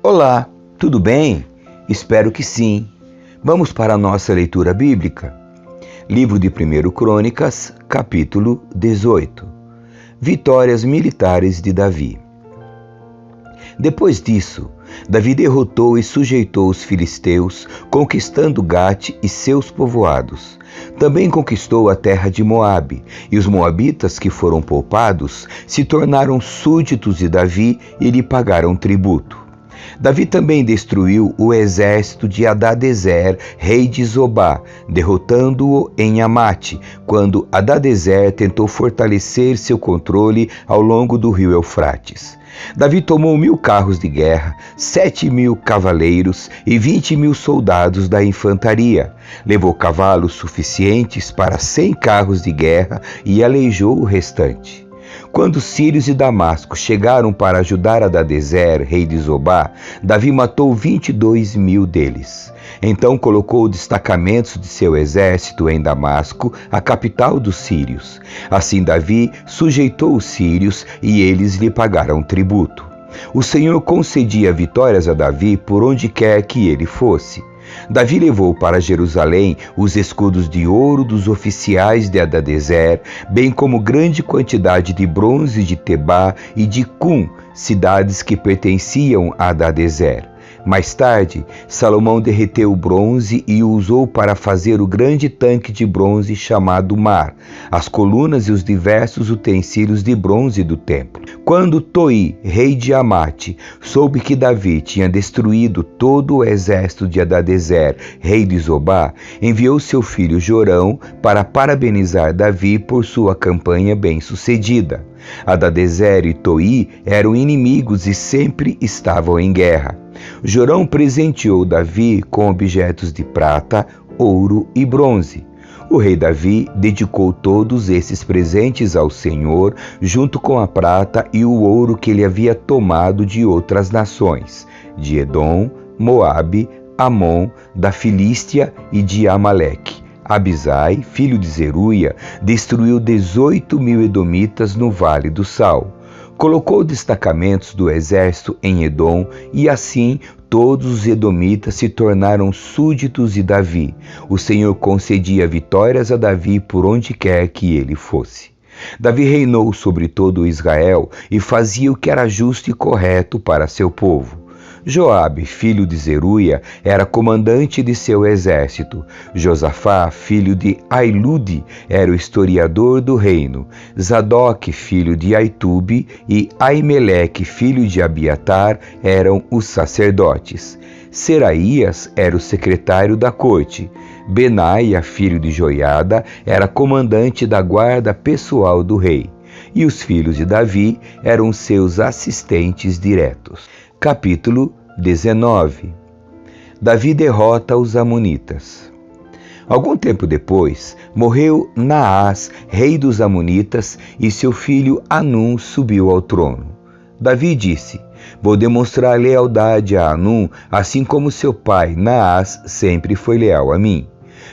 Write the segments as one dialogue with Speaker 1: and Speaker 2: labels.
Speaker 1: Olá, tudo bem? Espero que sim. Vamos para a nossa leitura bíblica. Livro de 1 Crônicas, capítulo 18. Vitórias militares de Davi. Depois disso, Davi derrotou e sujeitou os filisteus, conquistando Gate e seus povoados. Também conquistou a terra de Moabe, e os moabitas que foram poupados se tornaram súditos de Davi e lhe pagaram tributo. Davi também destruiu o exército de Hadadezer, rei de Zobá, derrotando-o em Amate, quando Hadadezer tentou fortalecer seu controle ao longo do rio Eufrates. Davi tomou 1000 carros de guerra, 7.000 cavaleiros e 20.000 soldados da infantaria. Levou cavalos suficientes para 100 carros de guerra e aleijou o restante. Quando os sírios de Damasco chegaram para ajudar Hadadezer, rei de Zobá, Davi matou 22.000 deles. Então colocou destacamentos de seu exército em Damasco, a capital dos sírios. Assim Davi sujeitou os sírios e eles lhe pagaram tributo. O Senhor concedia vitórias a Davi por onde quer que ele fosse. Davi levou para Jerusalém os escudos de ouro dos oficiais de Hadadezer, bem como grande quantidade de bronze de Tebá e de Cum, cidades que pertenciam a Hadadezer. Mais tarde, Salomão derreteu o bronze e o usou para fazer o grande tanque de bronze chamado Mar, as colunas e os diversos utensílios de bronze do templo. Quando Toi, rei de Amate, soube que Davi tinha destruído todo o exército de Hadadezer, rei de Zobá, enviou seu filho Jorão para parabenizar Davi por sua campanha bem-sucedida. Hadadezer e Toi eram inimigos e sempre estavam em guerra. Jorão presenteou Davi com objetos de prata, ouro e bronze. O rei Davi dedicou todos esses presentes ao Senhor, junto com a prata e o ouro que ele havia tomado de outras nações, de Edom, Moabe, Amon, da Filístia e de Amaleque. Abisai, filho de Zeruia, destruiu 18.000 edomitas no Vale do Sal. Colocou destacamentos do exército em Edom e assim todos os edomitas se tornaram súditos de Davi. O Senhor concedia vitórias a Davi por onde quer que ele fosse. Davi reinou sobre todo Israel e fazia o que era justo e correto para seu povo. Joabe, filho de Zeruia, era comandante de seu exército. Josafá, filho de Ailude, era o historiador do reino. Zadok, filho de Aitube, e Aimeleque, filho de Abiatar, eram os sacerdotes. Seraías era o secretário da corte. Benaia, filho de Joiada, era comandante da guarda pessoal do rei. E os filhos de Davi eram seus assistentes diretos. Capítulo 19. Davi derrota os amonitas. Algum tempo depois, morreu Naás, rei dos amonitas, e seu filho Anum subiu ao trono. Davi disse: vou demonstrar lealdade a Anum, assim como seu pai Naás sempre foi leal a mim.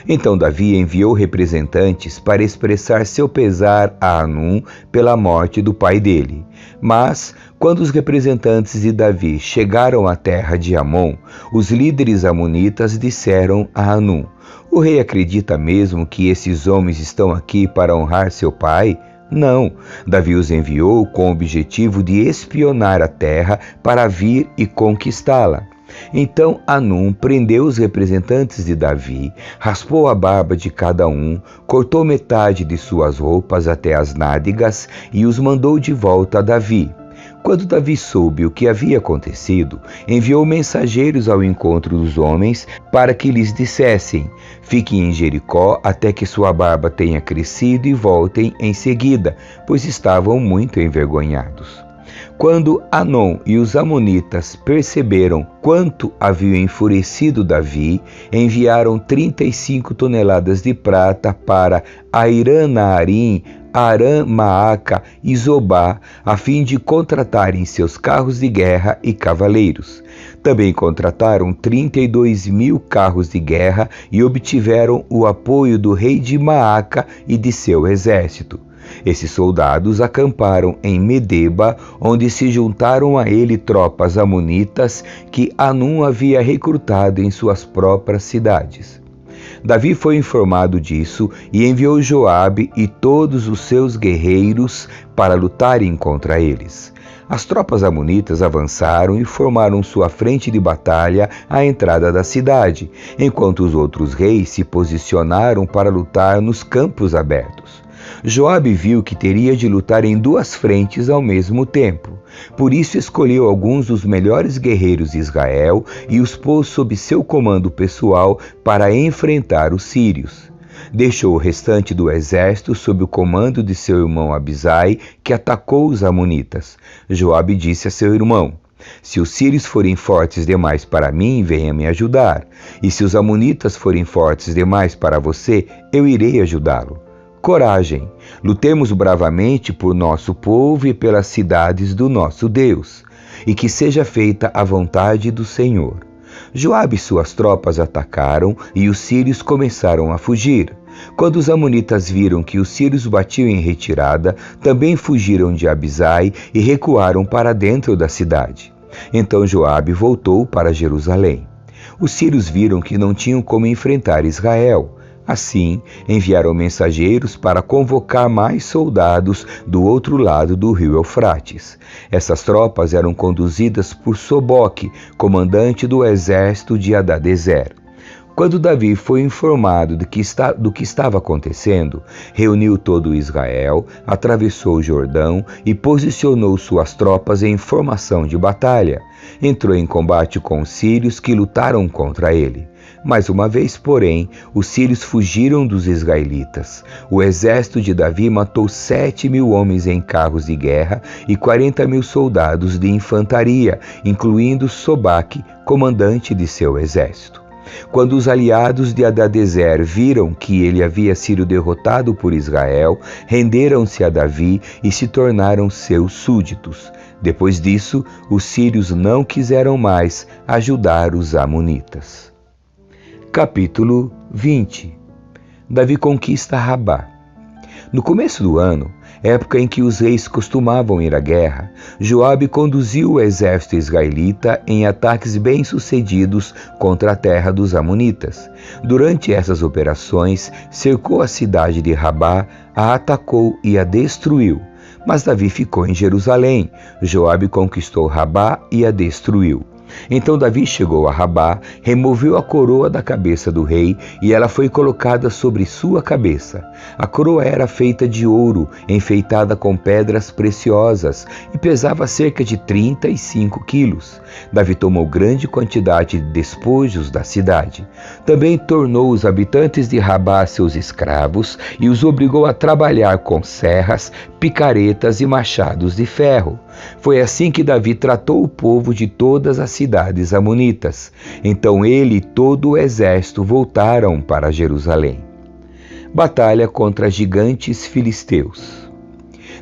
Speaker 1: Então Davi enviou representantes para expressar seu pesar a Anum pela morte do pai dele. Mas, quando os representantes de Davi chegaram à terra de Amon, os líderes amonitas disseram a Anum: o rei acredita mesmo que esses homens estão aqui para honrar seu pai? Não, Davi os enviou com o objetivo de espionar a terra para vir e conquistá-la. Então Anum prendeu os representantes de Davi, raspou a barba de cada um, cortou metade de suas roupas até as nádegas e os mandou de volta a Davi. Quando Davi soube o que havia acontecido, enviou mensageiros ao encontro dos homens para que lhes dissessem: fiquem em Jericó até que sua barba tenha crescido e voltem em seguida, pois estavam muito envergonhados. Quando Anom e os amonitas perceberam quanto haviam enfurecido Davi, enviaram 35 toneladas de prata para Airã-Naarim, Aram-Maaca e Zobá, a fim de contratarem seus carros de guerra e cavaleiros. Também contrataram 32.000 carros de guerra e obtiveram o apoio do rei de Maaca e de seu exército. Esses soldados acamparam em Medeba, onde se juntaram a ele tropas amonitas que Hanum havia recrutado em suas próprias cidades. Davi foi informado disso e enviou Joabe e todos os seus guerreiros para lutarem contra eles. As tropas amonitas avançaram e formaram sua frente de batalha à entrada da cidade, enquanto os outros reis se posicionaram para lutar nos campos abertos. Joabe viu que teria de lutar em duas frentes ao mesmo tempo. Por isso escolheu alguns dos melhores guerreiros de Israel e os pôs sob seu comando pessoal para enfrentar os sírios. Deixou o restante do exército sob o comando de seu irmão Abisai, que atacou os amonitas. Joabe disse a seu irmão: se os sírios forem fortes demais para mim, venha me ajudar. E se os amonitas forem fortes demais para você, eu irei ajudá-lo. Coragem, lutemos bravamente por nosso povo e pelas cidades do nosso Deus, e que seja feita a vontade do Senhor. Joabe e suas tropas atacaram e os sírios começaram a fugir. Quando os amonitas viram que os sírios batiam em retirada, também fugiram de Abisai e recuaram para dentro da cidade. Então Joabe voltou para Jerusalém. Os sírios viram que não tinham como enfrentar Israel. Assim, enviaram mensageiros para convocar mais soldados do outro lado do rio Eufrates. Essas tropas eram conduzidas por Soboque, comandante do exército de Hadadezer. Quando Davi foi informado do que estava acontecendo, reuniu todo Israel, atravessou o Jordão e posicionou suas tropas em formação de batalha. Entrou em combate com os sírios que lutaram contra ele. Mais uma vez, porém, os sírios fugiram dos israelitas. O exército de Davi matou 7.000 homens em carros de guerra e 40.000 soldados de infantaria, incluindo Sobaque, comandante de seu exército. Quando os aliados de Hadadezer viram que ele havia sido derrotado por Israel, renderam-se a Davi e se tornaram seus súditos. Depois disso, os sírios não quiseram mais ajudar os amonitas. Capítulo 20. Davi conquista Rabá. No começo do ano, época em que os reis costumavam ir à guerra, Joabe conduziu o exército israelita em ataques bem-sucedidos contra a terra dos amonitas. Durante essas operações, cercou a cidade de Rabá, a atacou e a destruiu. Mas Davi ficou em Jerusalém. Joabe conquistou Rabá e a destruiu. Então Davi chegou a Rabá, removeu a coroa da cabeça do rei e ela foi colocada sobre sua cabeça. A coroa era feita de ouro, enfeitada com pedras preciosas e pesava cerca de 35 quilos. Davi tomou grande quantidade de despojos da cidade. Também tornou os habitantes de Rabá seus escravos e os obrigou a trabalhar com serras, picaretas e machados de ferro. Foi assim que Davi tratou o povo de todas as cidades amonitas. Então ele e todo o exército voltaram para Jerusalém. Batalha contra gigantes filisteus.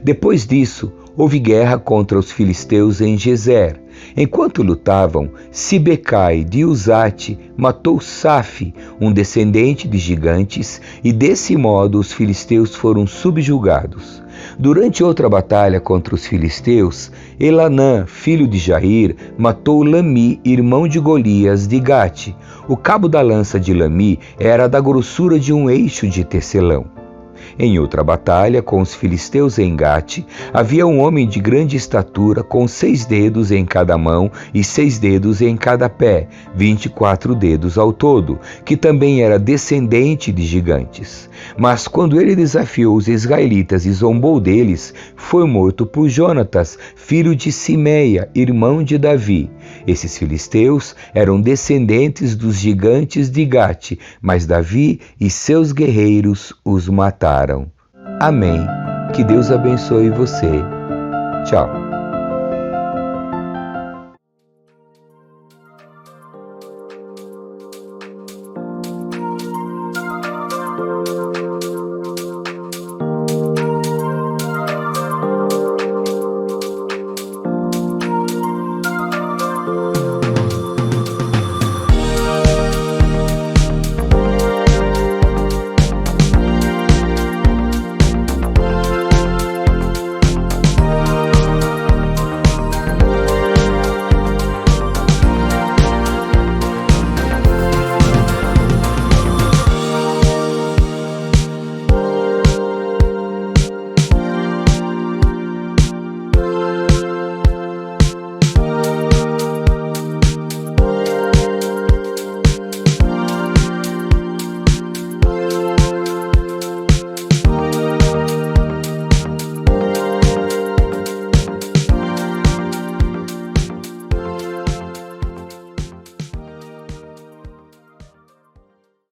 Speaker 1: Depois disso, houve guerra contra os filisteus em Gezer. Enquanto lutavam, Sibecai de Uzate matou Safi, um descendente de gigantes, e desse modo os filisteus foram subjugados. Durante outra batalha contra os filisteus, Elanã, filho de Jair, matou Lami, irmão de Golias de Gate. O cabo da lança de Lami era da grossura de um eixo de tecelão. Em outra batalha com os filisteus em Gate, havia um homem de grande estatura com 6 dedos em cada mão e 6 dedos em cada pé, 24 dedos ao todo, que também era descendente de gigantes. Mas quando ele desafiou os israelitas e zombou deles, foi morto por Jonatas, filho de Simeia, irmão de Davi. Esses filisteus eram descendentes dos gigantes de Gate, mas Davi e seus guerreiros os mataram. Amém. Que Deus abençoe você. Tchau.